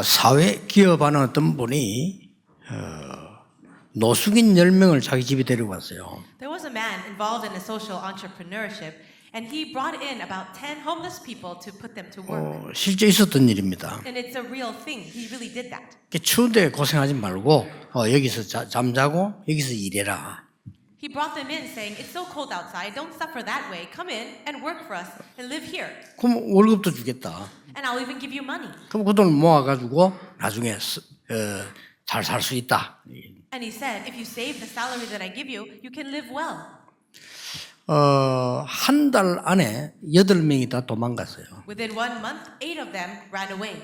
사회 기업하는 어떤 분이 노숙인 10명을 자기 집에 데려갔어요. There was a man involved in a social entrepreneurship, and he brought in about 10 homeless people to put them to work. 실제 있었던 일입니다. And it's a real thing. He really did that. 추운데 고생하지 말고 여기서 잠자고 여기서 일해라. He brought them in saying, it's so cold outside, don't suffer that way. Come in and work for us and live here. 그럼 월급도 주겠다. And I'll even give you money. 그럼 그 돈을 모아가지고 나중에 잘 살 수 있다. And he said, if you save the salary that I give you, you can live well. 한 달 안에 8명이 다 도망갔어요. Within 1 month, 8 of them ran away.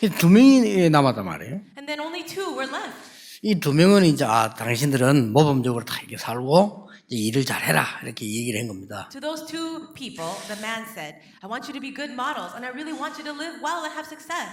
2명이 남았단 말이에요. And then only 2 were left. 이 2명은 이제 당신들은 모범적으로 다 이렇게 살고 이제 일을 잘해라 이렇게 얘기를 한 겁니다. To those 2 people, the man said, I want you to be good models, and I really want you to live well and have success.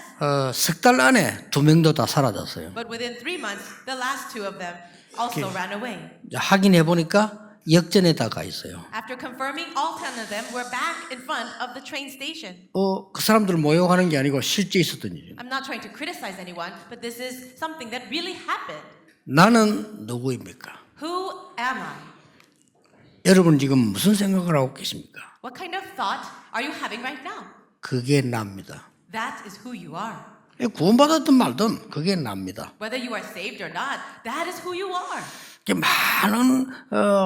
석 달 안에 2명도 다 사라졌어요. But within 3 months, the last 2 of them also ran away. 확인해 보니까 역전에 다 가 있어요. After confirming, all 10 of them were back in front of the train station. 그 사람들을 모욕하는 게 아니고 실제 있었던 일이에요. I'm not trying to criticize anyone, but this is something that really happened. 나는 누구입니까? Who am I? 여러분 지금 무슨 생각을 하고 계십니까? What kind of thought are you having right now? 그게 납니다. That is who you are. 구원받았든 말든 그게 납니다. Whether you are saved or not, that is who you are. 많은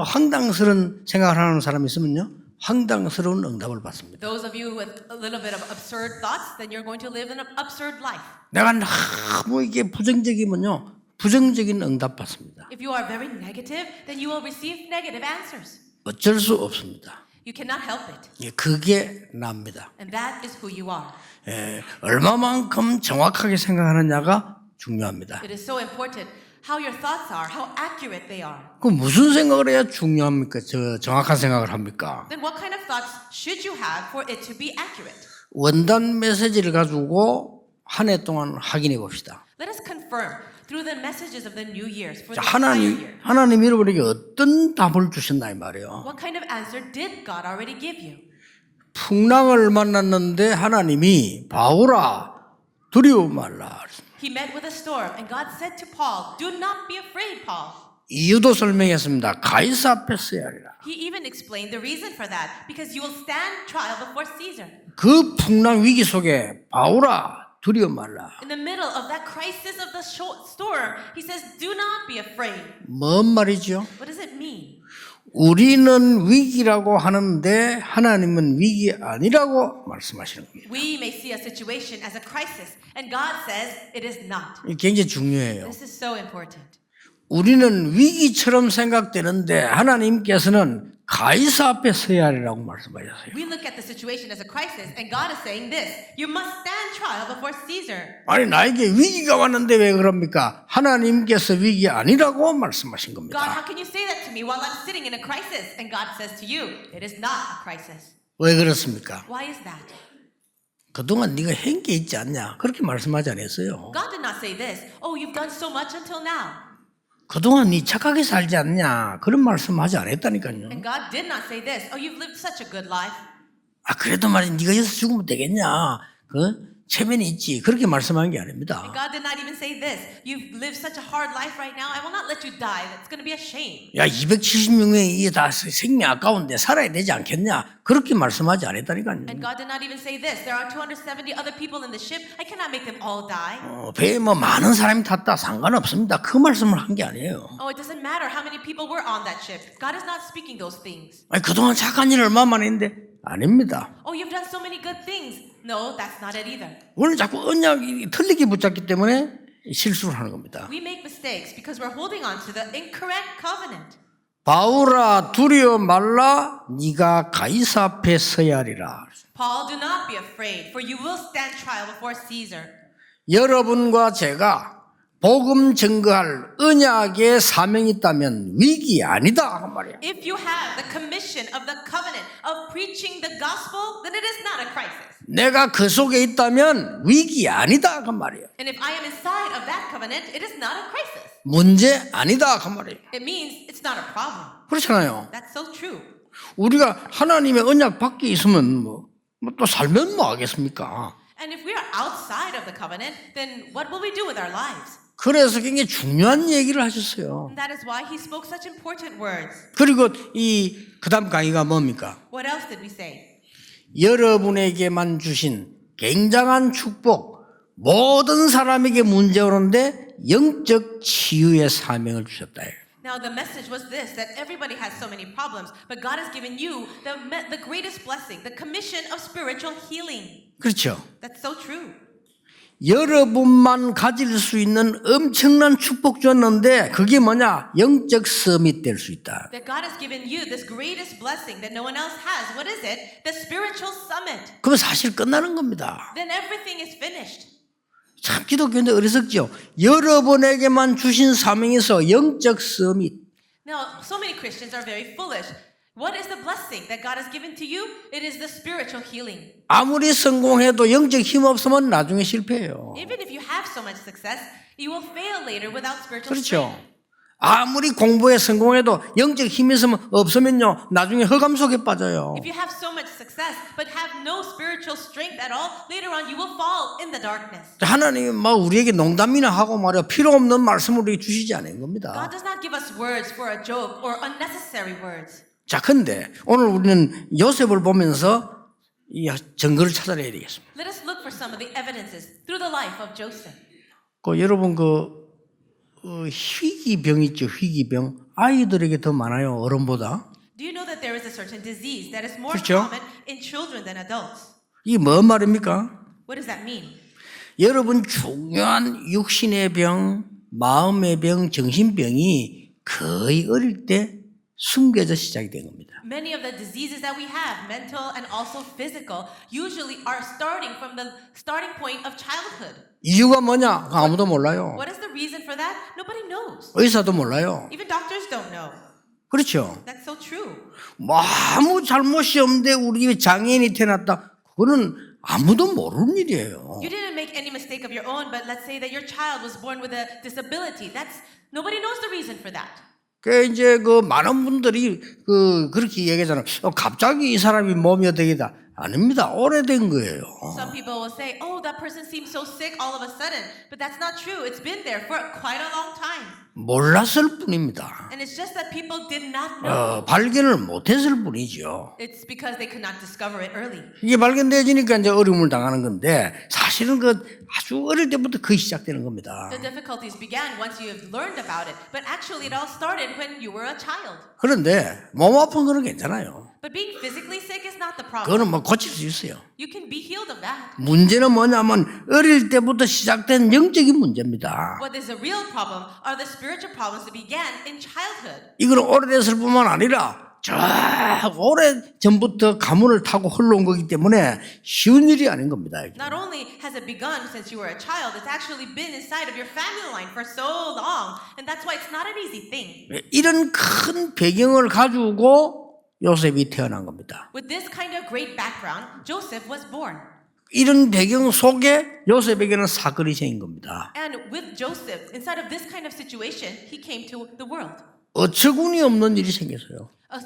황당스러운 생각을 하는 사람이 있으면요, 황당스러운 응답을 받습니다. Those of you with a little bit of absurd thoughts, then you're going to live an absurd life. 내가 너무 이게 부정적이면요, 부정적인 응답 받습니다. If you are very negative, then you will receive negative answers. 어쩔 수 없습니다. You cannot help it. 그게 납니다. And that is who you are. 얼마만큼 정확하게 생각하느냐가 중요합니다. It is so important how your thoughts are, how accurate they are. 그 무슨 생각을 해야 중요합니까? 정확한 생각을 합니까? Then what kind of thoughts should you have for it to be accurate? 원단 메시지를 가지고 한 해 동안 확인해 봅시다. Let us confirm through the messages of the new years for the entire year. 하나님 여러분에게 어떤 답을 주셨나 이 말이에요. What kind of answer did God already give you? 풍랑을 만났는데 하나님이 바울아 두려워 말라. He met with a storm, and God said to Paul, do not be afraid, Paul. 이유도 설명했습니다. 가이사 앞에 서야 하리라. He even explained the reason for that, because you will stand trial before Caesar. 그 풍랑 위기 속에 바울아 두려워 말라. In the middle of that crisis of the storm, he says, do not be afraid. 뭔 말이죠? What does it mean? 우리는 위기라고 하는데 하나님은 위기 아니라고 말씀하시는 겁니다. We may see a situation as a crisis, and God says it is not. 이게 굉장히 중요해요. This is so important. 우리는 위기처럼 생각되는데 하나님께서는 가이사 앞에 서야 하리라고 말씀하셨어요. We look at the situation as a crisis, and God is saying this: you must stand trial before Caesar. 아니 나에게 위기가 왔는데 왜 그럽니까? 하나님께서 위기 아니라고 말씀하신 God, 겁니다. how can you say that to me while I'm sitting in a crisis? And God says to you, it is not a crisis. 왜 그렇습니까? Why is that? 그동안 네가 한 게 있지 않냐? 그렇게 말씀하지 않았어요. God did not say this. Oh, you've done so much until now. 그동안 네 착하게 살지 않냐? 그런 말씀하지 않았다니까요. And God did not say this. Oh, you've lived such a good life. 그래도 말이야 네가 여기서 죽으면 되겠냐? 체면이 있지. 그렇게 말씀한 게 아닙니다. And God did not even say this. You've lived such a hard life right now. I will not let you die. That's going to be a shame. 야 276명이 이게 다 생명 아까운데 살아야 되지 않겠냐? 그렇게 말씀하지 않았다니까요. And God did not even say this. There are 270 other people in the ship. I cannot make them all die. 배에 많은 사람이 탔다 상관없습니다. 그 말씀을 한 게 아니에요. Oh, it doesn't matter how many people were on that ship. God is not speaking those things. 그동안 착한 일 얼마만 했는데 아닙니다. Oh, you've done so many good things. No, that's not it either. 오늘 자꾸 언약이 틀리게 붙잡기 때문에 실수를 하는 겁니다. We make mistakes because we're holding on to the incorrect covenant. 바울아 두려워 말라 네가 가이사 앞에 서야 하리라. Paul, do not be afraid, for you will stand trial before Caesar. 여러분과 제가 복음 증거할 언약의 사명이 있다면 위기 아니다 그 말이야. If you have the commission of the covenant of preaching the gospel, then it is not a crisis. 내가 그 속에 있다면 위기 아니다 그 말이야. And if I am inside of that covenant, it is not a crisis. 문제 아니다 그 말이에요. It means it's not a problem. 그렇잖아요. That's so true. 우리가 하나님의 언약 밖에 있으면 또 살면 뭐 하겠습니까? And if we are outside of the covenant, then what will we do with our lives? 그래서 굉장히 중요한 얘기를 하셨어요. And that is why he spoke such important words. 그리고 그다음 강의가 뭡니까? What else did we say? 여러분에게만 주신 굉장한 축복, 모든 사람에게 문제 오는데 영적 치유의 사명을 주셨다. Now the message was this, that everybody has so many problems, but God has given you the greatest blessing, the commission of spiritual healing. 그렇죠. That's so true. 여러분만 가질 수 있는 엄청난 축복 줬는데 그게 뭐냐? 영적 서밋 될 수 있다. That God has given you this greatest blessing that no one else has. What is it? The spiritual summit. 그럼 사실 끝나는 겁니다. Then everything is finished. 참 기독교인데 어리석죠. 여러분에게만 주신 사명에서 영적 서밋. Now, so many Christians are very foolish. What is the blessing that God has given to you? It is the spiritual healing. 아무리 성공해도 영적 힘 없으면 나중에 실패해요. Even if you have so much success, you will fail later without spiritual 그렇죠. strength. 아무리 공부에 성공해도 영적 힘이 없으면요 나중에 흑암 속에 빠져요. If you have so much success but have no spiritual strength at all, later on you will fall in the darkness. 하나님이 막 우리에게 농담이나 하고 말이야 필요 없는 말씀을 우리에게 주시지 않은 겁니다. God does not give us words for a joke or unnecessary words. 자, 근데 오늘 우리는 요셉을 보면서 이 증거를 찾아내야 되겠습니다. Let us look for some of the evidences through the life of Joseph. 여러분 희귀병 있죠, 희귀병. 아이들에게 더 많아요, 어른보다. Do you know that there is a certain disease that is more 그렇죠? common in children than adults? 이게 뭔 말입니까? What does that mean? 여러분 중요한 육신의 병, 마음의 병, 정신병이 거의 어릴 때 숨겨져 시작이 된 겁니다. Many of the diseases that we have, mental and also physical, usually are starting from the starting point of childhood. 이유가 뭐냐? 아무도 몰라요. What is the reason for that? Nobody knows. 의사도 몰라요. Even doctors don't know. 그렇죠. That's so true. 아무 잘못이 없는데 우리 장애인이 태어났다. 그거는 아무도 모르는 일이에요. You didn't make any mistake of your own, but let's say that your child was born with a disability. Nobody knows the reason for that. 이제 많은 분들이 그렇게 얘기하잖아요. 갑자기 이 사람이 몸이 어떻게다. 아닙니다. 오래된 거예요. Some people will say, oh, that person seems so sick all of a sudden. But that's not true. It's been there for quite a long time. 몰랐을 뿐입니다. And it's just that people did not know. 발견을 못했을 뿐이죠. It's because they could not discover it early. 이게 발견되지니까 이제 어려움을 당하는 건데 사실은 아주 어릴 때부터 거의 시작되는 겁니다. The difficulties began once you have learned about it. But actually it all started when you were a child. 그런데 몸 아픈 거는 괜찮아요. But being physically sick is not the problem. 그거는 고칠 수 있어요. You can be healed of that. 문제는 뭐냐면 어릴 때부터 시작된 영적인 문제입니다. What is the real problem are the spiritual problems that began in childhood. 이거는 오래됐을 뿐만 아니라 저 오래 전부터 가문을 타고 흘러온 거기 때문에 쉬운 일이 아닌 겁니다. Not only has it begun since you were a child, it's actually been inside of your family line for so long. And that's why it's not an easy thing. 이런 큰 배경을 가지고 요셉이 태어난 겁니다. With this kind of great background, Joseph was born. 이런 배경 속에 요셉에게는 사건이 생긴 겁니다. And with Joseph, inside of this kind of situation, he came to the world. 어처구니 없는 일이 생겼어요. An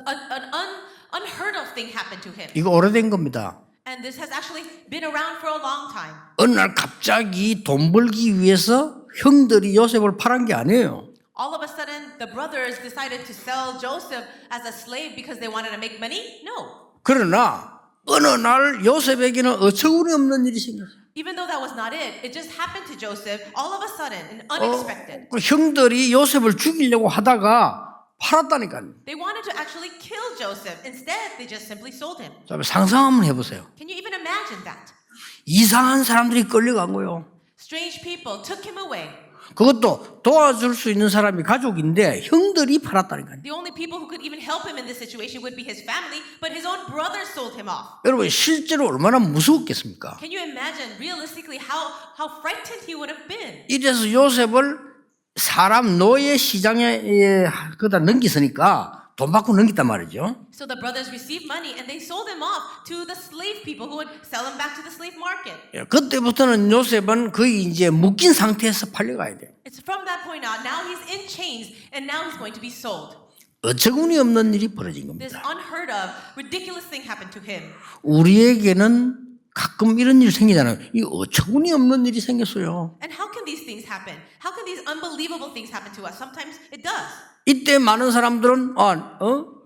unheard of thing happened to him. 이거 오래된 겁니다. And this has actually been around for a long time. 어느 날 갑자기 돈 벌기 위해서 형들이 요셉을 팔은 게 아니에요. All of a sudden, the brothers decided to sell Joseph as a slave because they wanted to make money? No. 그러나 어느 날 요셉에게는 어처구니 없는 일이 생겼어요. Even though that was not it, it just happened to Joseph all of a sudden and unexpected. 그 형들이 요셉을 죽이려고 하다가 팔았다니까요. They wanted to actually kill Joseph. Instead, they just simply sold him. 자, 상상 한번 해보세요. Can you even imagine that? 이상한 사람들이 끌려간 거예요. Strange people took him away. 그것도 도와줄 수 있는 사람이 가족인데 형들이 팔았다니까요. The only people who could even help him in this situation would be his family, but his own brothers sold him off. 여러분 실제로 얼마나 무서웠겠습니까? Can you imagine realistically how frightened he would have been? 이래서 요셉을 사람 노예 시장에 그다 넘기으니까 돈 받고 넘겼단 말이죠. So the brothers received money and they sold him off to the slave people who would sell him back to the slave market. 그때부터는 요셉은 거의 이제 묶인 상태에서 팔려가야 돼요. It's from that point on. Now he's in chains and now he's going to be sold. 어처구니 없는 일이 벌어진 This 겁니다. unheard of, ridiculous thing happened to him. 우리에게는 가끔 이런 일이 생기잖아요. 이 어처구니 없는 일이 생겼어요. And how can these things happen? How can these unbelievable things happen to us? Sometimes it does. 이때 많은 사람들은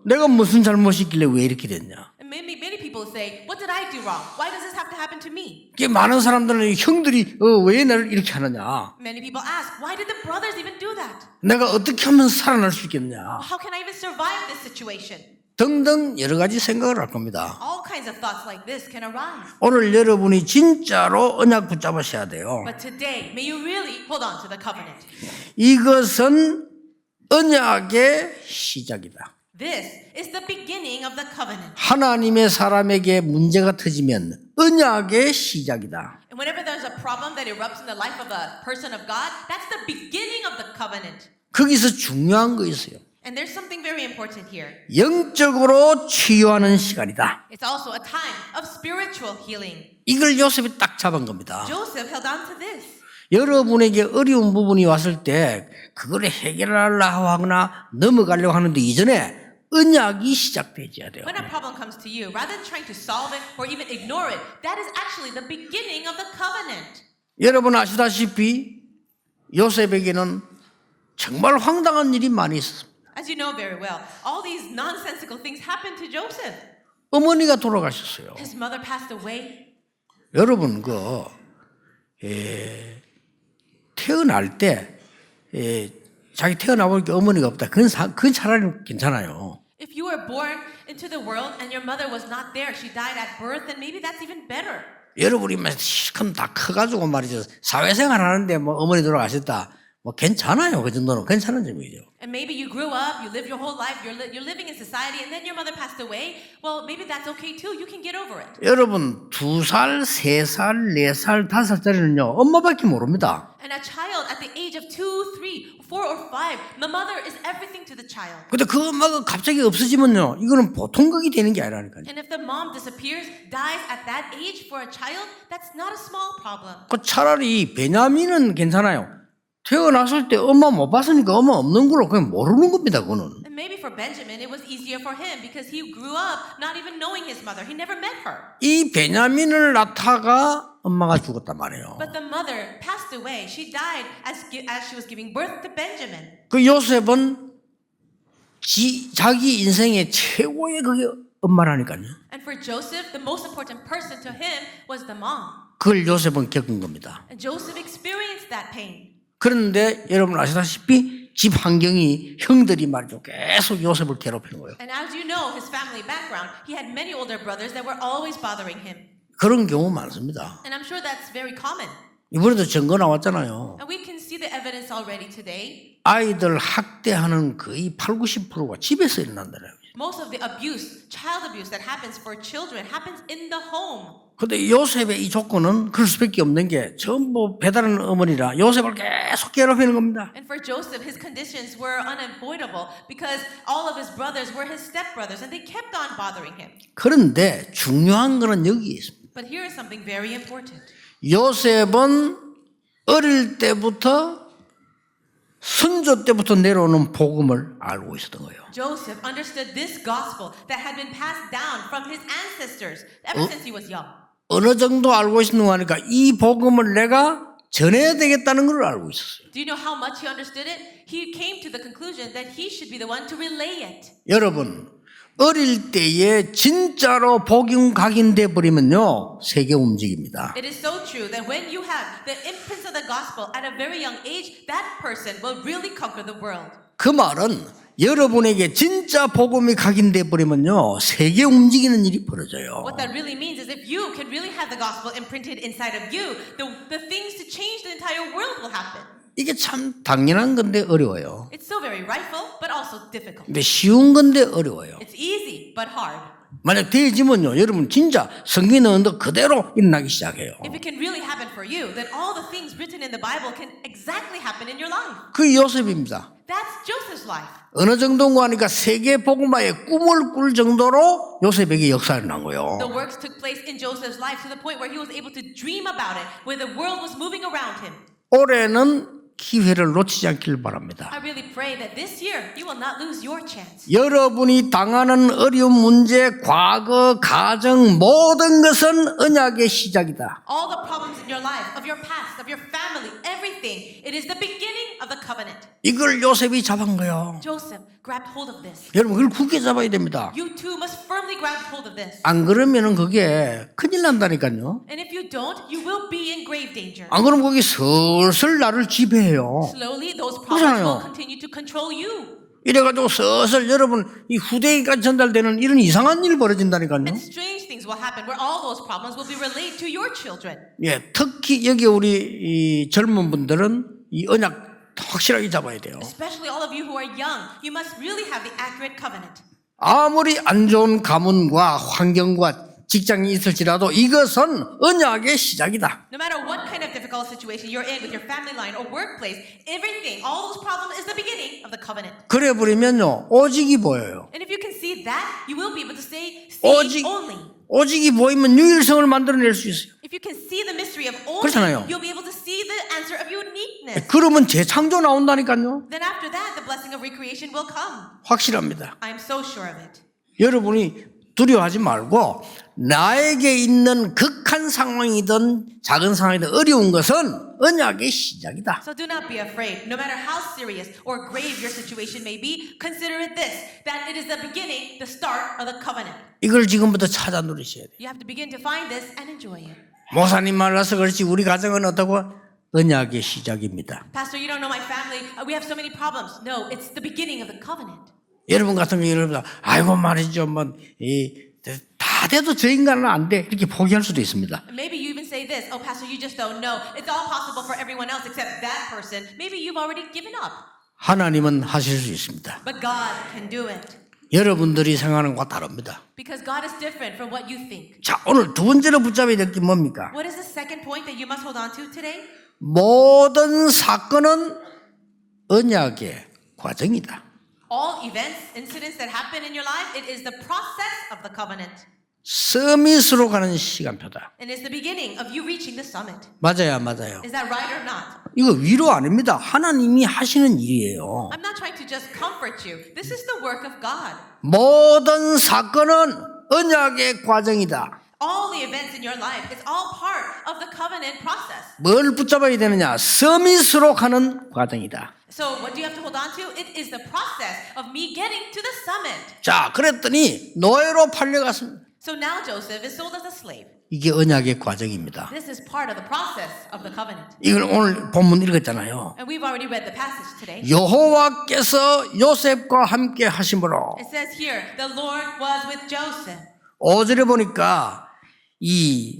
내가 무슨 잘못이 있길래 왜 이렇게 됐냐. And many people say, what did I do wrong? Why does this have to happen to me? 이게 많은 사람들은 형들이 왜 나를 이렇게 하느냐. Many people ask, why did the brothers even do that? 내가 어떻게 하면 살아날 수 있겠냐. How can I even survive this situation? 등등 여러 가지 생각을 할 겁니다. All kinds of thoughts like this can arise. 오늘 여러분이 진짜로 언약 붙잡으셔야 돼요. But today, may you really hold on to the covenant. 이것은 언약의 시작이다. This is the beginning of the covenant. 하나님의 사람에게 문제가 터지면 언약의 시작이다. And whenever there's a problem that erupts in the life of a person of God, that's the beginning of the covenant. 거기서 중요한 거 있어요. And there's something very important here. 영적으로 치유하는 시간이다. It's also a time of spiritual healing. 이걸 요셉이 딱 잡은 겁니다. Joseph held on to this. 여러분에게 어려운 부분이 왔을 때 그걸 해결하려고 하거나 넘어가려고 하는데 이전에 언약이 시작되어야 돼요. When a problem comes to you, rather than trying to solve it or even ignore it, that is actually the beginning of the covenant. 여러분 아시다시피 요셉에게는 정말 황당한 일이 많이 있었습니다. As you know very well, all these nonsensical things happened to Joseph. 어머니가 돌아가셨어요. His mother passed away. 여러분 태어날 때 자기 태어나보니까 어머니가 없다. 그건 차라리 괜찮아요. If you were born into the world and your mother was not there, she died at birth, then maybe that's even better. 여러분이 실컷 다 커가지고 말이죠. 사회생활 하는데 뭐 어머니 돌아가셨다. 뭐 괜찮아요. 그 정도는 괜찮은 점이죠. And maybe you grew up, you lived your whole life, you're living in society, and then your mother passed away. Well, maybe that's okay too. You can get over it. 여러분 2살, 3살, 4살, 5살짜리는요. 엄마밖에 모릅니다. And a child at the age of 2, 3, 4, or 5, the mother is everything to the child. 근데 그 엄마가 갑자기 없어지면요. 이거는 보통 극이 되는 게 아니라니까요. And if the mom disappears, dies at that age for a child, that's not a small problem. 그 차라리 베냐민은 괜찮아요. 태어났을 때 엄마 못 봤으니까 엄마 없는 걸로 그냥 모르는 겁니다. 그거는. And maybe for Benjamin, it was easier for him because he grew up not even knowing his mother. He never met her. 이 베냐민을 낳다가 엄마가 죽었단 말이에요. But the mother passed away. She died as she was giving birth to Benjamin. 그 요셉은 자기 인생의 최고의 그게 엄마라니까요. And for Joseph, the most important person to him was the mom. 그걸 요셉은 겪은 겁니다. And Joseph experienced that pain. 그런데 여러분 아시다시피 집 환경이 형들이 말이죠. 계속 요셉을 괴롭히는 거예요. And as you know, his family background, he had many older brothers that were always bothering him. 그런 경우 많습니다. And I'm sure that's very common. 이번에도 증거 나왔잖아요. And we can see the evidence already today. 아이들 학대하는 거의 80~90%가 집에서 일어난다고요. Most of the abuse, child abuse that happens for children happens in the home. 근데 요셉의 이 조건은 그럴 수밖에 없는 게 전부 배다른 어머니라 요셉을 계속 괴롭히는 겁니다. And for Joseph, his conditions were unavoidable because all of his brothers were his stepbrothers and they kept on bothering him. 그런데 중요한 거는 여기에 있습니다. But here is something very important. 요셉은 어릴 때부터 선조 때부터 내려오는 복음을 알고 있었던 거예요. Joseph understood this gospel that had been passed down from his ancestors ever since he was young. 어느 정도 알고 있었는가 하니까 이 복음을 내가 전해야 되겠다는 걸 알고 있었어요. Do you know how much he understood it? He came to the conclusion that he should be the one to relay it. 여러분 어릴 때에 진짜로 복음 각인돼 버리면요 세계 움직입니다. It is so true that when you have the imprints of the gospel at a very young age, that person will really conquer the world. 그 말은 여러분에게 진짜 복음이 각인돼 버리면요 세계 움직이는 일이 벌어져요. What that really means is if you can really have the gospel imprinted inside of you, the things to change the entire world will happen. 이게 참 당연한 건데 어려워요. It's so very rightful, but also difficult. 근데 쉬운 건데 어려워요. It's easy, but hard. 만약 되어지면요 여러분 진짜 성경에 넣은 거 그대로 일어나기 시작해요. If it can really happen for you, then all the things written in the Bible can exactly happen in your life. 그 요셉입니다. That's Joseph's life. 어느 정도인가 하니까 세계 복음화의 꿈을 꿀 정도로 요셉에게 역사가 난 거예요. The works took place in Joseph's life to the point where he was able to dream about it, where the world was moving around him. 올해는 기회를 놓치지 않길 바랍니다. I really pray that this year you will not lose your chance. 여러분이 당하는 어려운 문제, 과거, 가정 모든 것은 언약의 시작이다. All the problems in your life, of your past, of your family, everything, it is the beginning of the covenant. 이걸 요셉이 잡은 거예요. Joseph grabbed hold of this. 여러분 그걸 굳게 잡아야 됩니다. You too must firmly grab hold of this. 안 그러면은 그게 큰일 난다니까요. And if you don't, you will be in grave danger. 안 그러면 거기 슬슬 나를 지배해요. Slowly, those problems 그렇잖아요. will continue to control you. 이래가지고 슬슬 여러분 이 후대에까지 전달되는 이런 이상한 일 벌어진다니까요. And strange things will happen where all those problems will be relayed to your children. 예, 특히 여기 우리 이 젊은 분들은 이 언약 확실하게 잡아야 돼요. Especially all of you who are young, you must really have the accurate covenant. 아무리 안 좋은 가문과 환경과 직장이 있을지라도 이것은 언약의 시작이다. No matter what kind of difficult situation you're in with your family line or workplace, everything, all those problems is the beginning of the covenant. 그래 버리면요 오직이 보여요. And if you can see that, you will be able to say, 오직 see only. 오직이 보이면 유일성을 만들어낼 수 있어요. If you can see the mystery of only, 그렇잖아요. you'll be able to see the answer of uniqueness. 그러면 재창조 나온다니까요. Then after that, the blessing of recreation will come. 확실합니다. I am so sure of it. 여러분이 두려워하지 말고 나에게 있는 극한 상황이든 작은 상황이든 어려운 것은 언약의 시작이다. So do not be afraid. No matter how serious or grave your situation may be, consider it this, that it is the beginning, the start of the covenant. 이걸 지금부터 찾아 누리셔야 돼요. You have to begin to find this and enjoy it. 목사님 말라서 그렇지 우리 가정은 어떻고 언약의 시작입니다. Pastor, you don't know my family. We have so many problems. No, it's the beginning of the covenant. 여러분 같은 경우는 아이고 말이죠 다 돼도 저 인간은 안 돼 이렇게 포기할 수도 있습니다. Maybe you even say this, oh, Pastor, you just don't know. It's all possible for everyone else except that person. Maybe you've already given up. 하나님은 하실 수 있습니다. But God can do it. 여러분들이 생각하는 것과 다릅니다. Because God is different from what you think. 자, 오늘 두 번째로 붙잡아야 될 게 뭡니까? What is the second point that you must hold on to today? 모든 사건은 언약의 과정이다. All events, incidents that happen in your life, it is the process of the covenant. 서밋으로 가는 시간표다. And it's the beginning of you reaching the summit. 맞아요, 맞아요. Is that right or not? 이거 위로 아닙니다. 하나님이 하시는 일이에요. I'm not trying to just comfort you. This is the work of God. 모든 사건은 언약의 과정이다. All the events in your life, it's all part of the covenant process. 뭘 붙잡아야 되느냐? 서밋으로 가는 과정이다. So what do you have to hold on to? It is the process of me getting to the summit. 자, 그랬더니 노예로 팔려갔습니다. So now Joseph is sold as a slave. 이게 언약의 과정입니다. This is part of the process of the covenant. 이걸 오늘 본문 읽었잖아요. And we've already read the passage today. 여호와께서 요셉과 함께 하심으로 It says here, the Lord was with Joseph. 5절에 보니까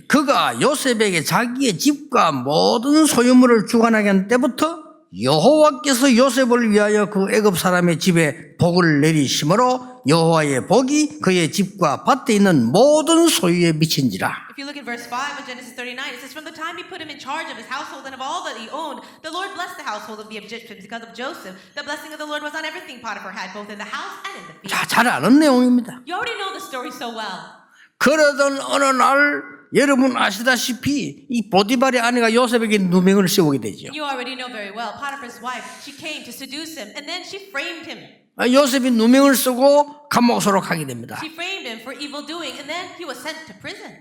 그가 요셉에게 자기의 집과 모든 소유물을 주관하게 한 때부터 여호와께서 요셉을 위하여 그 애굽 사람의 집에 복을 내리심으로 여호와의 복이 그의 집과 밭에 있는 모든 소유에 미친지라. If you look at verse 5 of Genesis 39, it says, from the time he put him in charge of his household and of all that he owned, the Lord blessed the household of the Egyptians because of Joseph. The blessing of the Lord was on everything Potiphar had, both in the house and in the field. 자, 잘 아는 내용입니다. You already know the story so well. 그러던 어느 날 여러분 아시다시피 이 보디발의 아내가 요셉에게 누명을 씌우게 되죠. You already know very well. Potiphar's wife, she came to seduce him, and then she framed him. 요셉이 누명을 쓰고 감옥으로 가게 됩니다. She framed him for evil doing, and then he was sent to prison.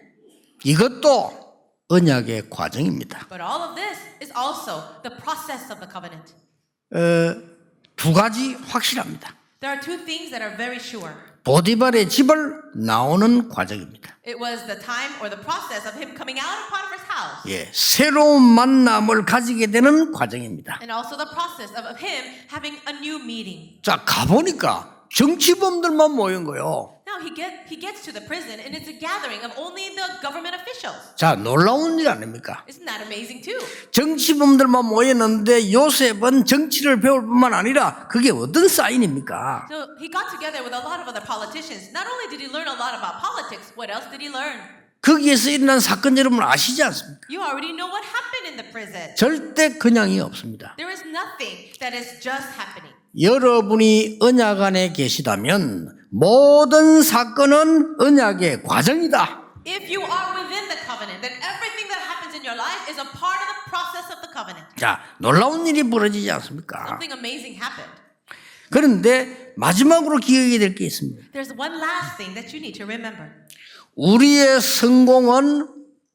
이것도 언약의 과정입니다. But all of this is also the process of the covenant. 두 가지 확실합니다. There are two things that are very sure. 보디발의 집을 나오는 과정입니다. It was the time or the process of him coming out of Potiphar's house. 예, 새로운 만남을 가지게 되는 과정입니다. And also the process of him having a new meeting. 자, 가보니까 정치범들만 모인 거예요. Now he gets to the prison and it's a gathering of only the government officials. 자, 놀라운 일 아닙니까? Isn't that amazing too? 정치범들만 모였는데 요셉은 정치를 배울 뿐만 아니라 그게 어떤 사인입니까? So he got together with a lot of other politicians. Not only did he learn a lot about politics, what else did he learn? 거기에서 일어난 사건 여러분 아시지 않습니까? You already know what happened in the prison. 절대 그냥이 없습니다. There is nothing that is just happening. 여러분이 언약 안에 계시다면 모든 사건은 언약의 과정이다. If you are within the covenant, then everything that happens in your life is a part of the process of the covenant. 자, 놀라운 일이 벌어지지 않습니까? Something amazing happened. 그런데 마지막으로 기억해야 될 게 있습니다. There's one last thing that you need to remember. 우리의 성공은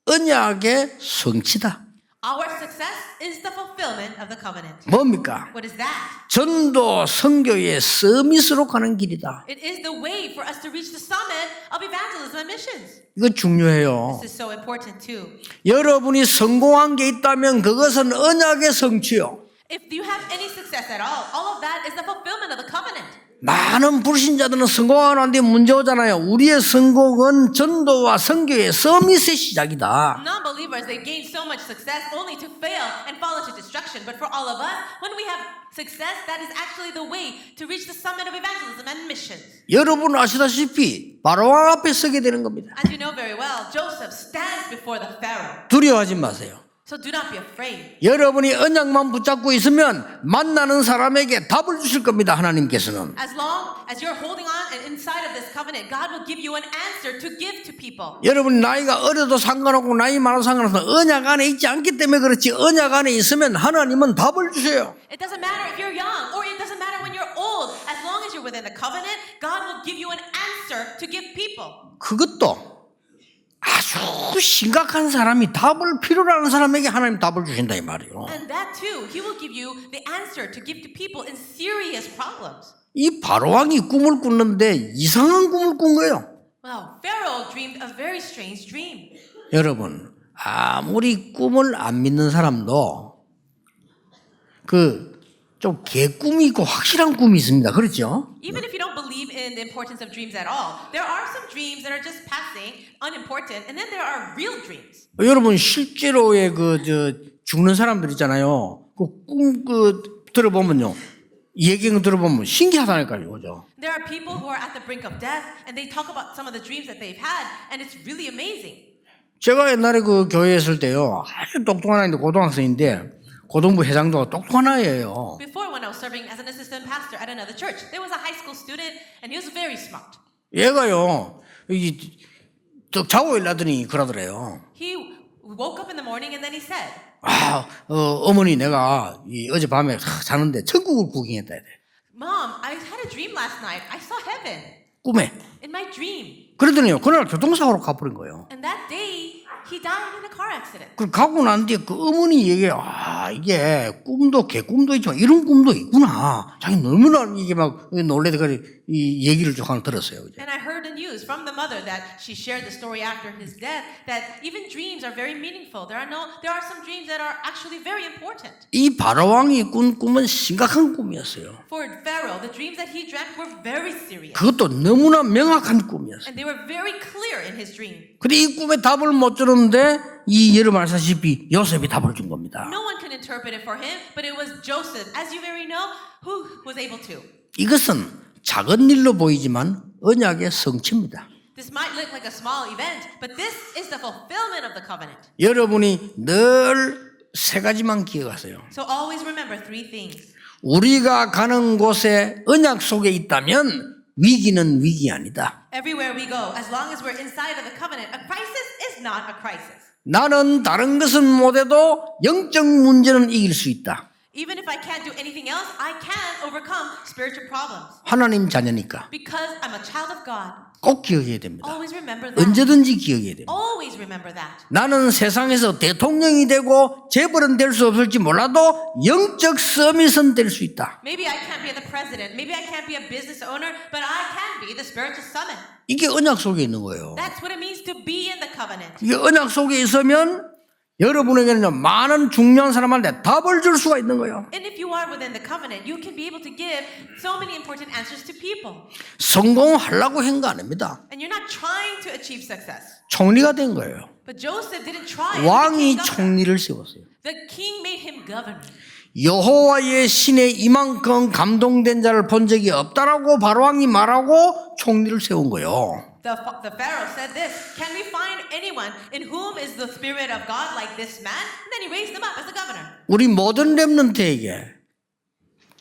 언약의 성취다. Our success is the fulfillment of the covenant. 뭡니까? What is that? 전도 선교의 서밋으로 가는 길이다. It is the way for us to reach the summit of evangelism and missions. 이거 중요해요. This is so important too. 여러분이 성공한 게 있다면 그것은 언약의 성취요. If you have any success at all of that is the fulfillment of the covenant. 많은 불신자들은 성공하는데 문제 오잖아요. 우리의 성공은 전도와 선교의 서밋의 시작이다. Non-believers, they gain so much success only to fail and fall into destruction. But for all of us, when we have success, that is actually the way to reach the summit of evangelism and missions. 여러분 아시다시피 바로왕 앞에 서게 되는 겁니다. As you know very well, Joseph stands before the Pharaoh. 두려워하지 마세요. So do not be afraid. 여러분이 언약만 붙잡고 있으면 만나는 사람에게 답을 주실 겁니다. 하나님께서는. As long as you're holding on and inside of this covenant, God will give you an answer to give to people. 여러분 나이가 어려도 상관없고 나이 많아도 상관없어. 언약 안에 있지 않기 때문에 그렇지. 언약 안에 있으면 하나님은 답을 주셔요. It doesn't matter if you're young or it doesn't matter when you're old. As long as you're within the covenant, God will give you an answer to give people. 그것도 아주 심각한 사람이 답을 필요로 하는 사람에게 하나님 답을 주신다 이 말이에요. And that too, He will give you the answer to give to people in serious problems. 이 바로왕이 꿈을 꿨는데 이상한 꿈을 꾼 거예요. Well, Pharaoh dreamed a very strange dream. 여러분 아무리 꿈을 안 믿는 사람도 그 좀 개꿈이 있고 확실한 꿈이 있습니다. 그렇죠? Even if you don't believe in the importance of dreams at all, there are some dreams that are just passing, unimportant, and then there are real dreams. 여러분 실제로의 죽는 사람들 있잖아요. 들어보면요, 얘기를 들어보면 신기하다니까요, 그죠? There are people who are at the brink of death, and they talk about some of the dreams that they've had, and it's really amazing. 제가 옛날에 그 교회에 있을 때요, 아주 똑똑한 아이인데 고등학생인데 고등부 회장도 똑똑한 아이예요. Before, when I was serving as an assistant pastor at another church, there was a high school student, and he was very smart. 얘가요, 자고 일하더니 그러더래요. He woke up in the morning, and then he said, 어머니 내가 어젯밤에 자는데 천국을 구경했다. Mom, I had a dream last night. I saw heaven 꿈에. in my dream. 그러더니요, 그날 교통사고로 가버린 거예요. And that day, he died in a car accident. 그 가고 난 뒤에 그 어머니 얘기해요. 이게 꿈도 개꿈도 있지만 이런 꿈도 있구나. 자기 너무나 이게 막 놀래다가 이 얘기를 쭉 하나 들었어요. 그죠? And I heard the news from the mother that she shared the story after his death that even dreams are very meaningful. There are some dreams that are actually very important. 이 바로왕이 꾼 꿈은 심각한 꿈이었어요. For Pharaoh, the dreams that he dreamt were very serious. 그것도 너무나 명확한 꿈이었어요. And they were very clear in his dream. 근데 이 꿈에 답을 못 주는데 이 여러분 아시다시피 요셉이 답을 준 겁니다. No one can interpret it for him, but it was Joseph, as you very know, who was able to. 이것은 작은 일로 보이지만 언약의 성취입니다. This might look like a small event, but this is the fulfillment of the covenant. 여러분이 늘 세 가지만 기억하세요. So always remember three things. 우리가 가는 곳에 언약 속에 있다면 위기는 위기 아니다. Everywhere we go, as long as we're inside of the covenant, a crisis is not a crisis. 나는 다른 것은 못해도 영적 문제는 이길 수 있다. Even if I can't do anything else, I can overcome spiritual problems. 하나님 자녀니까 Because I'm a child of God. 꼭 기억해야 됩니다. Always remember that. 언제든지 기억해야 됩니다. Always remember that. 나는 세상에서 대통령이 되고 재벌은 될 수 없을지 몰라도 영적 서밋은 될 수 있다. Maybe I can't be the president. Maybe I can't be a business owner, but I can be the spiritual summit. 이게 언약 속에 있는 거예요. That's what it means to be in the covenant. 이게 언약 속에 있으면 여러분에게는 많은 중요한 사람한테 답을 줄 수가 있는 거예요. And if you are within the covenant, you can be able to give so many important answers to people. 성공하려고 한 거 아닙니다. And you're not trying to achieve success. 총리가 된 거예요. But Joseph didn't try. 왕이 총리를 세웠어요. The king made him governor. 여호와의 신에 이만큼 감동된 자를 본 적이 없다라고 바로왕이 말하고 총리를 세운 거예요. The Pharaoh said this, can we find anyone in whom is the spirit of God like this man? And then he raised him up as the governor. 우리 모든 렘넌트에게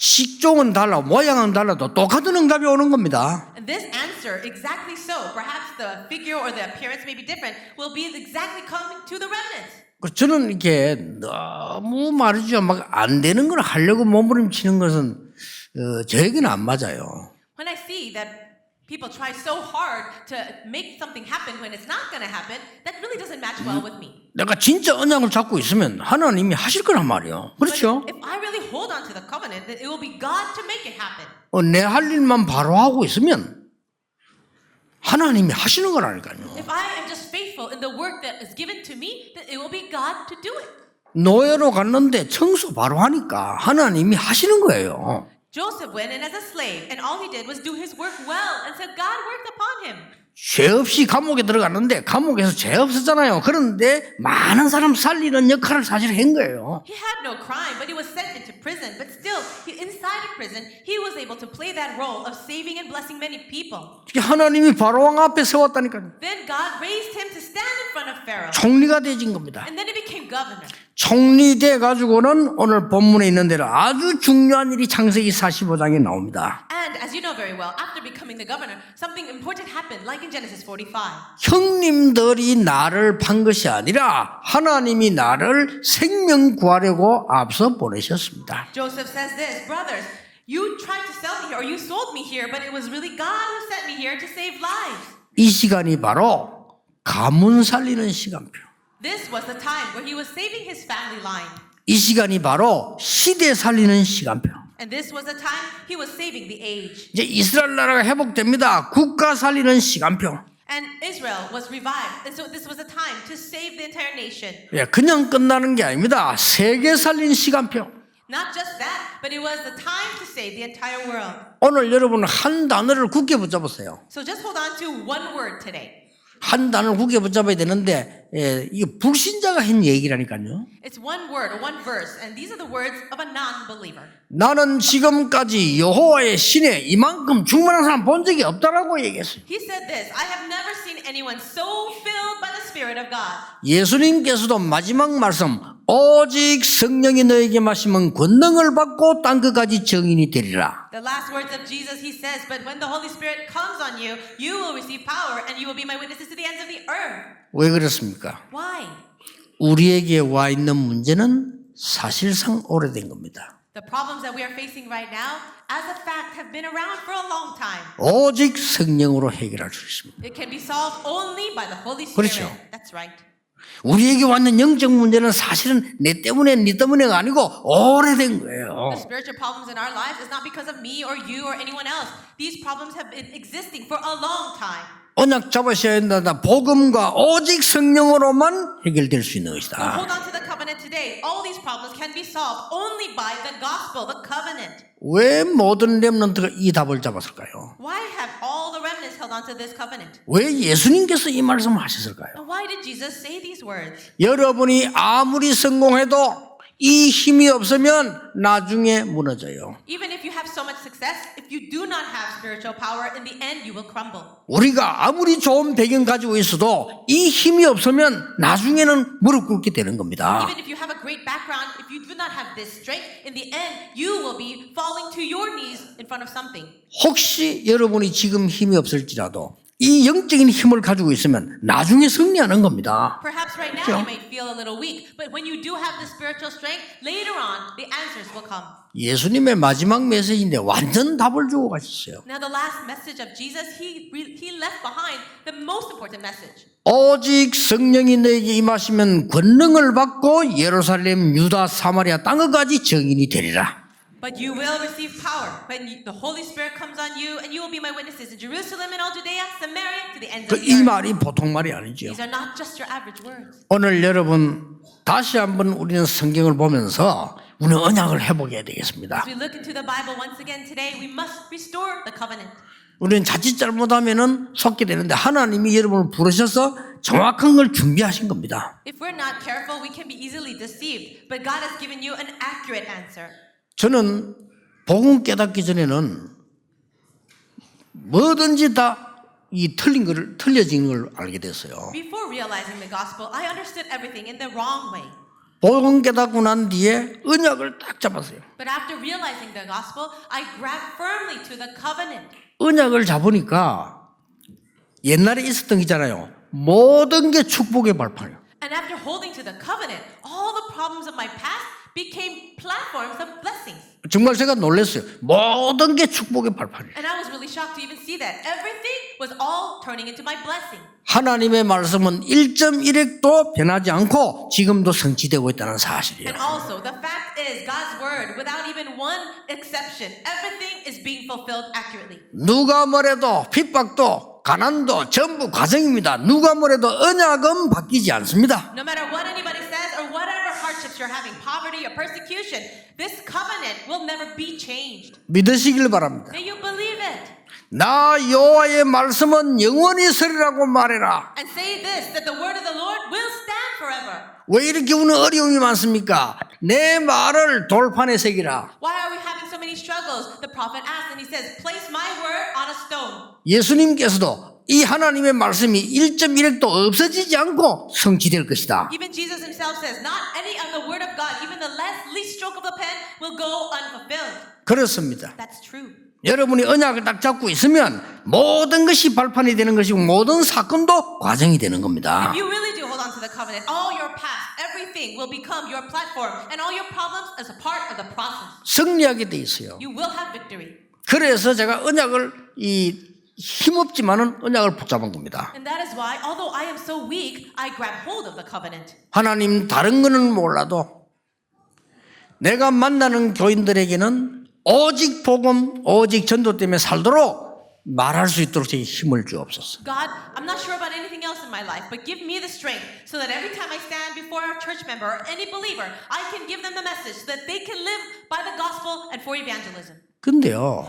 식종은 달라 모양은 달라도 똑같은 응답이 오는 겁니다. And this answer, exactly so, perhaps the figure or the appearance may be different, will be exactly coming to the remnants. 저는 이렇게 너무 말이죠. 막 안 되는 걸 하려고 몸부림치는 것은 저에게는 안 맞아요. When I see that people try so hard to make something happen when it's not going to happen, that really doesn't match well with me. 내가 진짜 언약을 잡고 있으면 하나님이 하실 거란 말이에요. 그렇죠? But if I really hold on to the covenant, then it will be God to make it happen. 내 할 일만 바로 하고 있으면 하나님이 하시는 거라니까요. If I am just faithful in the work that is given to me, then it will be God to do it. 노예로 갔는데 청소 바로 하니까 하나님이 하시는 거예요. Joseph went in as a slave, and all he did was do his work well, and so God worked upon him. 죄 없이 감옥에 들어갔는데 감옥에서 죄 없었잖아요. 그런데 많은 사람 살리는 역할을 사실 한 거예요. He had no crime, but he was sent into prison. But still, inside of prison, he was able to play that role of saving and blessing many people. 하나님이 바로왕 앞에 세웠다니까요. Then God raised him to stand in front of Pharaoh, 총리가 되진 겁니다. and then he became governor. 총리 돼 가지고는 오늘 본문에 있는 대로 아주 중요한 일이 창세기 45장에 나옵니다. And as you know very well, after becoming the governor, something important happened, like in Genesis 45. 형님들이 나를 판 것이 아니라 하나님이 나를 생명 구하려고 앞서 보내셨습니다. Joseph says this, brothers, you tried to sell me here, or you sold me here, but it was really God who sent me here to save lives. 이 시간이 바로 가문 살리는 시간표. This was the time where he was saving his family line. 이 시간이 바로 시대 살리는 시간표. And this was the time he was saving the age. 이제 이스라엘 나라가 회복됩니다. 국가 살리는 시간표. And Israel was revived. And so this was a time to save the entire nation. 예, 그냥 끝나는 게 아닙니다. 세계 살리는 시간표. Not just that, but it was the time to save the entire world. 오늘 여러분 한 단어를 굳게 붙잡으세요. So just hold on to one word today. 한 단어를 굳게 붙잡아야 되는데 이게 불신자가 한 얘기라니까요. It's one word or one verse, and these are the words of a non-believer. 나는 지금까지 여호와의 신에 이만큼 충만한 사람 본 적이 없다라고 얘기했어요. He said this, I have never seen anyone so filled by the Spirit of God. 예수님께서도 마지막 말씀 오직 성령이 너에게 마시면 권능을 받고 땅 끝까지 증인이 되리라. The last words of Jesus, he says, but when the Holy Spirit comes on you, you will receive power and you will be my witnesses to the ends of the earth. 왜 그렇습니까? Why? 우리에게 와 있는 문제는 사실상 오래된 겁니다. The problems that we are facing right now, as a fact, have been around for a long time. 오직 성령으로 해결할 수 있습니다. It can be solved only by the Holy Spirit. 그렇죠. That's right. 우리에게 왔는 영적 문제는 사실은 내 때문에 네 때문에가 아니고 오래된 거예요. The spiritual problems in our lives is not because of me or you or anyone else. These problems have been existing for a long time. 언약 잡으셔야 된다. 복음과 오직 성령으로만 해결될 수 있는 So 것이다. hold on to the covenant today. All these problems can be solved only by the gospel, the covenant. 왜 모든 렘넌트가 이 답을 잡았을까요? Why have all the remnants held on to this covenant? 왜 예수님께서 이 말씀을 하셨을까요? And why did Jesus say these words? 여러분이 아무리 성공해도 이 힘이 없으면 나중에 무너져요. Even if you have so much success, if you do not have spiritual power, in the end you will crumble. 우리가 아무리 좋은 배경 가지고 있어도 이 힘이 없으면 나중에는 무릎 꿇게 되는 겁니다. Even if you have a great background, if you do not have this strength, in the end you will be falling to your knees in front of something. 혹시 여러분이 지금 힘이 없을지라도 이 영적인 힘을 가지고 있으면 나중에 승리하는 겁니다. Perhaps right now you may feel a little weak, but when you do have the spiritual strength, later on the answers will come. 예수님의 마지막 메시지인데 완전 답을 주고 가셨어요. Now the last message of Jesus, he left behind the most important message. 오직 성령이 너에게 임하시면 권능을 받고 예루살렘, 유다, 사마리아 땅끝까지 증인이 되리라. But you will receive power when the Holy Spirit comes on you, and you will be my witnesses in Jerusalem and all Judea, Samaria, to the ends of the 이 earth. 말이 보통 말이 아니죠. These are not just your average words. 오늘 여러분 다시 한번 우리는 성경을 보면서 우리는 언약을 회복해야 되겠습니다. As we look into the Bible once again today, we must restore the covenant. 우리는 자칫 잘못하면은 속게 되는데 하나님이 여러분을 부르셔서 정확한 걸 준비하신 겁니다. If we're not careful, we can be easily deceived. But God has given you an accurate answer. 저는 복음 깨닫기 전에는 뭐든지 다 이 틀려진 걸 알게 됐어요. Before realizing the gospel, I understood everything in the wrong way. 복음 깨닫고 난 뒤에 언약을 딱 잡았어요. But after realizing the gospel, I grabbed firmly to the covenant. 언약을 잡으니까 옛날에 있었던 게 있잖아요. 모든 게 축복의 발판이에요. And after holding to the covenant, all the problems of my past became platforms of blessings. 정말 제가 놀랐어요. 모든 게 축복의 발판이에요. And I was really shocked to even see that. Everything was all turning into my blessing. 하나님의 말씀은 1.1핵도 변하지 않고 지금도 성취되고 있다는 사실이에요. And also, the fact is, God's word, without even one exception, everything is being fulfilled accurately. 누가 뭐래도 핍박도 가난도 전부 과정입니다. 누가 뭐래도 언약은 바뀌지 않습니다. No matter what anybody says or whatever hardships you're having, poverty or persecution, this covenant will never be changed. 믿으시길 바랍니다. May you believe it. 나 여호와의 말씀은 영원히 서리라고 말해라. And say this, that the word of the Lord will stand forever. 왜 이렇게 우는 어려움이 많습니까? 내 말을 돌판에 새기라. Why are we having so many struggles? The prophet asked and he says, place my word on a stone. 예수님께서도 이 하나님의 말씀이 1.1핵도 없어지지 않고 성취될 것이다. Even Jesus himself says, not any of the word of God, even the least stroke of the pen will go unfulfilled. 그렇습니다. That's true. 여러분이 언약을 딱 잡고 있으면 모든 것이 발판이 되는 것이고 모든 사건도 과정이 되는 겁니다. If you really do hold on to the covenant, all your past, everything will become your platform, and all your problems as a part of the process. 승리하게 돼 있어요. You will have victory. 그래서 제가 언약을 힘없지만은 언약을 붙잡은 겁니다. And that is why, although I am so weak, I grab hold of the covenant. 하나님 다른 거는 몰라도 내가 만나는 교인들에게는 오직 복음, 오직 전도 때문에 살도록 말할 수 있도록 제게 힘을 주옵소서. God, I'm not sure about anything else in my life, but give me the strength so that every time I stand before a church member or any believer, I can give them the message so that they can live by the gospel and for evangelism. 근데요,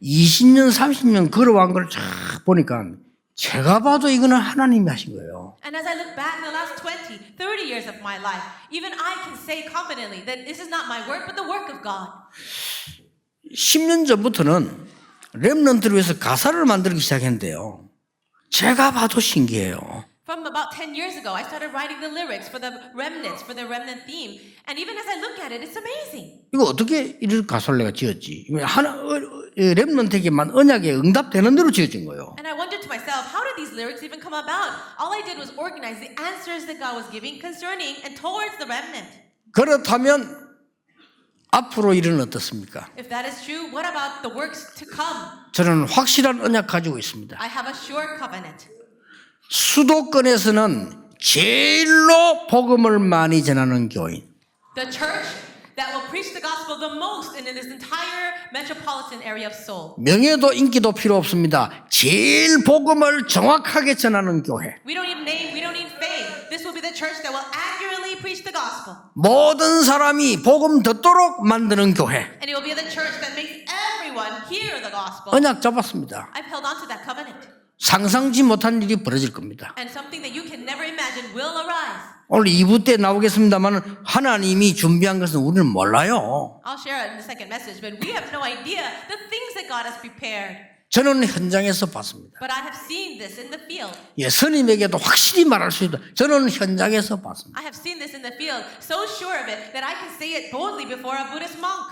20년, 30년 걸어간 걸 쫙 보니까 제가 봐도 이거는 하나님이 하신 거예요. And as I look back in the last 20, 30 years of my life, even I can say confidently that this is not my work, but the work of God. 10년 전부터는 렘넌트를 위해서 가사를 만들기 시작했는데요. 제가 봐도 신기해요. From about 10 years ago, I started writing the lyrics for the remnant theme. And even as I look at it, it's amazing. 이거 어떻게 이런 가사를 내가 지었지? 렘넌트에게만 언약에 응답되는 대로 지어진 거예요. And I wondered to myself, how did these lyrics even come about? All I did was organize the answers that God was giving concerning and towards the remnant. 그렇다면 앞으로 일은 어떻습니까? If that is true, what about the works to come? 저는 확실한 언약 가지고 있습니다. I have a sure covenant. 수도권에서는 제일로 복음을 많이 전하는 교인. The church that will preach the gospel the most in this entire metropolitan area of Seoul. 명예도 인기도 필요 없습니다. 제일 복음을 정확하게 전하는 교회. We don't need name, we don't need fame. This will be the church that will accurately preach the gospel. 모든 사람이 복음 듣도록 만드는 교회. And it will be the church that makes everyone hear the gospel. 언약 잡았습니다. I've held on to that covenant. 상상지 못한 일이 벌어질 겁니다. And something that you can never imagine will arise. 오늘 2부 때 나오겠습니다만 하나님이 준비한 것은 우리는 몰라요. I'll share it in the second message, but we have no idea the things that God has prepared. 저는 현장에서 봤습니다. But I have seen this in the field. 예, 스님에게도 확실히 말할 수 있다. 저는 현장에서 봤습니다. I have seen this in the field, so sure of it that I can say it boldly before a Buddhist monk.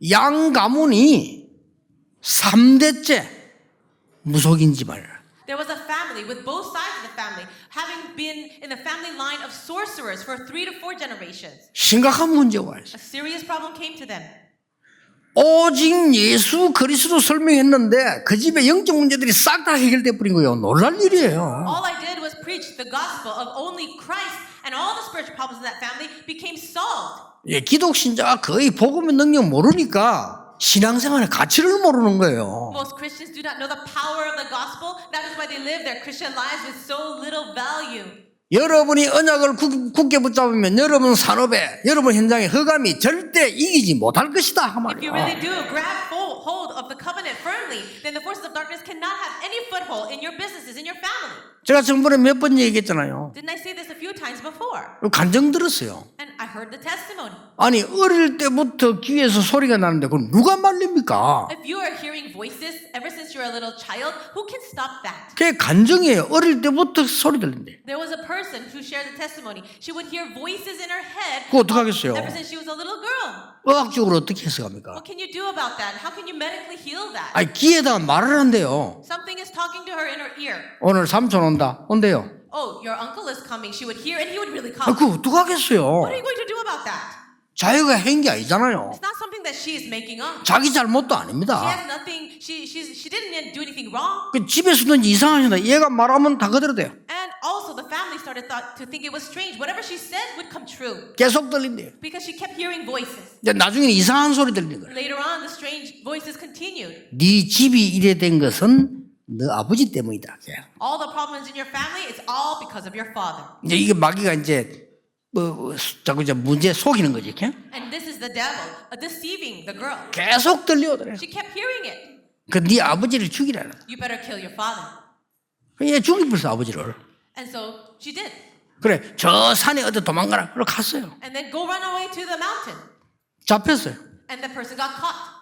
양 가문이 3대째 무속인지 말이야. There was a family with both sides of the family having been in the family line of sorcerers for 3 to 4 generations. 심각한 문제가 있어요. A serious problem came to them. 오직 예수 그리스도 설명했는데 그 집에 영적 문제들이 싹 다 해결돼 버린 거예요. 놀랄 일이에요. All I did was preach the gospel of only Christ, and all the spiritual problems in that family became solved. 예, 기독 신자가 거의 복음의 능력 모르니까 신앙생활의 가치를 모르는 거예요. Most Christians do not know the power of the gospel. That is why they live their Christian lives with so little value. 여러분이 언약을 굳게 붙잡으면 여러분 산업에, 여러분 현장에 흑암이 절대 이기지 못할 것이다. If you really 말이에요. do grab hold of the covenant firmly, then the forces of darkness cannot have any foothold in your businesses, in your family. 제가 전번에 몇 번 얘기했잖아요. Didn't I say this a few times before? 간증 들었어요. And I I heard the testimony. 아니 어릴 때부터 귀에서 소리가 나는데 그걸 누가 말립니까? If you are hearing voices ever since you're a little child, who can stop that? 그게 간증이에요. 어릴 때부터 소리 들린대. There was a person who shared the testimony. She would hear voices in her head 그거 어떡하겠어요? ever since she was a little girl. 의학적으로 어떻게 해석합니까? What can you do about that? How can you medically heal that? 아니 귀에다가 말을 한대요. Something is talking to her in her ear. 오늘 삼촌 온대요. Oh, your uncle is coming. She would hear and he would really 아, come. 그거 어떡하겠어요? What are you going to do about that? 자기가 한 게 아니잖아요. It's not something that she is making up. 자기 잘못도 She 아닙니다. has nothing. She didn't do anything wrong. 그 집에서든지 이상하신다. 얘가 말하면 다 그대로 돼요. And also, the family started to think it was strange. Whatever she said would come true 계속 들린대요. because she kept hearing voices. 이제 나중에는 이상한 소리 들리는 거예요. Later on, the strange voices continued. 네 집이 이래 된 것은 너 아버지 때문이다. All the problems in your family, it's all because of your father. 이제 이게 마귀가 이제 자꾸 이제 문제 속이는 거지. 이렇게? And this is the devil deceiving the girl. 계속 들려오더래. She kept hearing it. 그 네 아버지를 죽이라는. You better kill your father. 얘 죽이버렸어 아버지를. And so she did. 그래 저 산에 어디 도망가라. 그러 갔어요. And then go run away to the mountain. 잡혔어요. And the person got caught.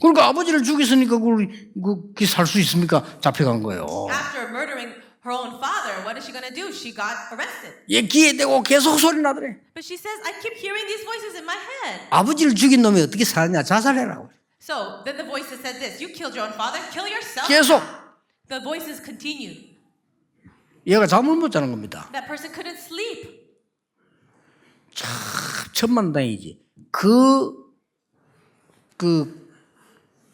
그러니까 아버지를 죽였으니까 그게 살 수 있습니까? 잡혀간 거예요. After murdering her own father, what is she going to do? She got arrested. 얘 귀에 대고 계속 소리 나더래. But she says, I keep hearing these voices in my head. 아버지를 죽인 놈이 어떻게 사느냐? 자살해라고. So then the voices said this, you killed your own father, kill yourself. 계속 The voices continued. 얘가 잠을 못 자는 겁니다. That person couldn't sleep. 천만다행이지.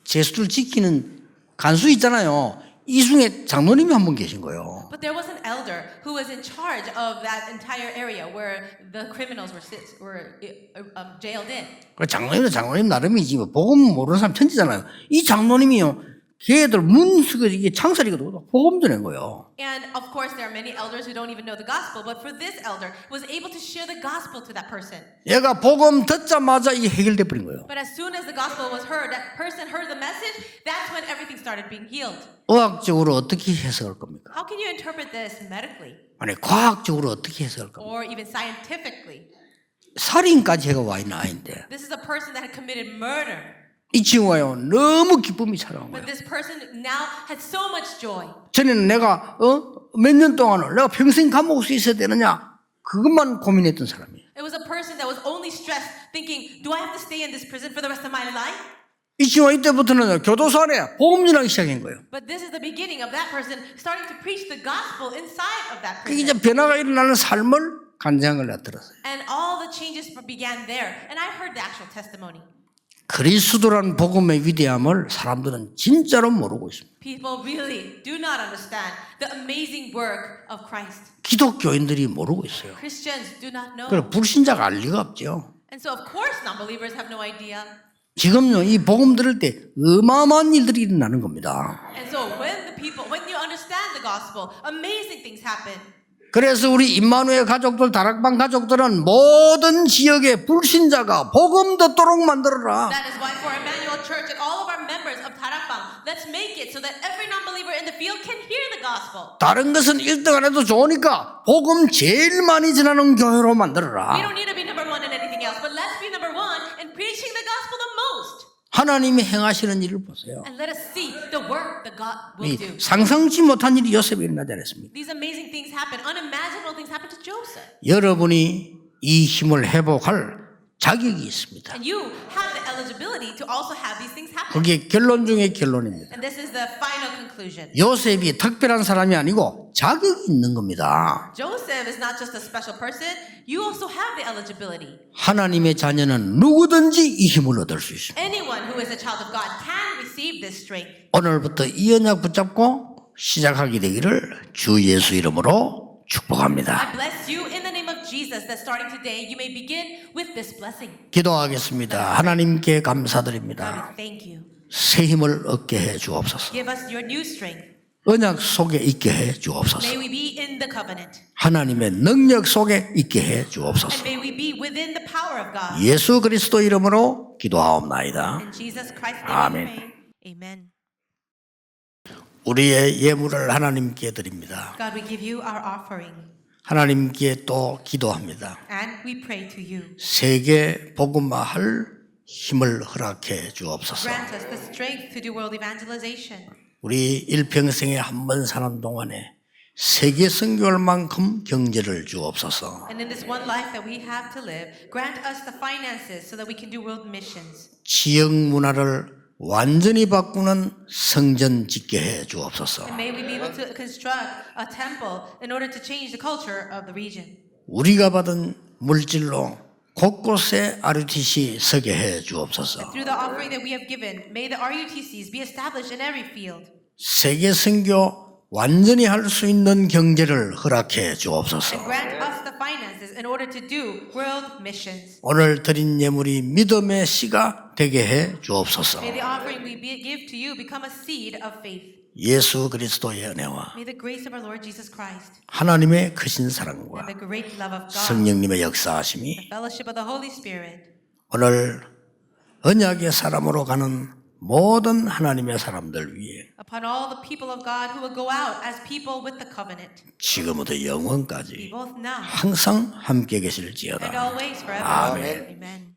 제수를 지키는 간수 있잖아요. 이중에 장로님이 한 분 계신 거예요. But there was an elder who was in charge of that entire area where the criminals were jailed in. 그 장로님 나름이지. 뭐 복음 모르는 사람 천지잖아요. 이 장로님이요. 걔들 문수가 이게 창살이거든. 복음 전한 거예요. And of course, there are many elders who don't even know the gospel. But for this elder, was able to share the gospel to that person. 얘가 복음 듣자마자 이게 해결돼 버린 거예요. But as soon as the gospel was heard, that person heard the message. That's when everything started being healed. 의학적으로 어떻게 해석할 겁니까? How can you interpret this medically 아니 과학적으로 어떻게 해석할 겁니까? or even scientifically? 살인까지 해가 와 있는 아이인데 This is a person that had committed murder. 이 친구가요 너무 기쁨이 찾아온 But 거예요. this person now had so much joy. 전에는 내가 몇 년 동안을 내가 평생 감옥 수 있어야 되느냐 그것만 고민했던 사람이에요. It was a person that was only stressed, thinking, do I have to stay in this prison for the rest of my life? 이 친구가 이때부터는 교도소 안에 복음 전하기 시작한 거예요. But this is the beginning of that person starting to preach the gospel inside of that 그게 prison. 이제 변화가 일어나는 삶을 간증한 걸 들었어요. And all the changes began there. And I heard the actual testimony. 그리스도란 복음의 위대함을 사람들은 진짜로 모르고 있습니다. People really do not understand the amazing work of Christ. 기독교인들이 모르고 있어요. Christians do not know. 그래 불신자가 알 리가 없죠. And so of course non-believers have no idea. 지금요 이 복음 들을 때 어마어마한 일들이 일어나는 겁니다. And so when you understand the gospel, amazing things happen. 그래서 우리 임마누엘 가족들 다락방 가족들은 모든 지역의 불신자가 복음 듣도록 만들어라. That is why for Emmanuel Church and all of our members of Tarakbang, let's make it so that every non-believer in the field can hear the gospel. 다른 것은 1등 안 해도 좋으니까 복음 제일 많이 전하는 교회로 We 만들어라. don't need to be number one in anything else, but let's be number one in preaching the gospel the most. 하나님이 행하시는 일을 보세요. And let us see the work that God will do. 상상치 못한 일이 요셉에 일어나지 않았습니까? These amazing things happen. Unimaginable things happen to Joseph. 여러분이 이 힘을 회복할 자격이 있습니다. And you have the eligibility to also have these things happen. 그게 결론 중에 결론입니다. And this is the final conclusion. 요셉이 특별한 사람이 아니고 자격이 있는 겁니다. Joseph is not just a special person. You also have the eligibility. 하나님의 자녀는 누구든지 이 힘을 얻을 수 있습니다. Anyone who is a child of God can receive this strength. 오늘부터 이 언약 붙잡고 시작하게 되기를 주 예수 이름으로 축복합니다. I bless you in the name of Jesus that starting today you may begin with this blessing. 기도하겠습니다. 하나님께 God, 감사드립니다. we thank you. 새 힘을 얻게 해 주옵소서. Give us your new strength. 언약 속에 있게 해 주옵소서. May we be in the covenant. 하나님의 능력 속에 있게 해 주옵소서. And may we be within the power of God. 예수 그리스도 이름으로 기도하옵나이다. In Jesus Christ's name 아멘. we pray. Amen. 우리의 예물을 하나님께 드립니다. God, we give you our offering. 하나님께 또 기도합니다. And we pray to you. 세계 복음화할 힘을 허락해 주옵소서. Grant us the strength to do world evangelization. 우리 일평생에 한 번 사는 동안에 세계 선교할 만큼 경제를 주옵소서. And in this one life that we have to live, grant us the finances so that we can do world missions. 지역 문화를 완전히 바꾸는 성전 짓게 해 주옵소서. And may we be able to construct a temple in order to change the culture of the region. 우리가 받은 물질로 곳곳에 RUTC 서게 해 주옵소서. Through the offering that we have given, may the RUTCs be established in every field. 세계 선교 완전히 할 수 있는 경제를 허락해 주옵소서. And grant us the finances in order to do world missions. 오늘 드린 예물이 믿음의 씨가 되게 해 주옵소서. May the offering we give to you become a seed of faith. 예수 그리스도의 은혜와 May the grace of our Lord Jesus Christ 하나님의 크신 사랑과 and the great love of God, 성령님의 역사하심이 fellowship of the Holy Spirit, 오늘 언약의 사람으로 가는 모든 하나님의 사람들 위해 upon all the people of God who will go out as people with the covenant, 지금부터 be 영원까지 both now 항상 함께 and 계실지어다. always forever. 아멘. Amen.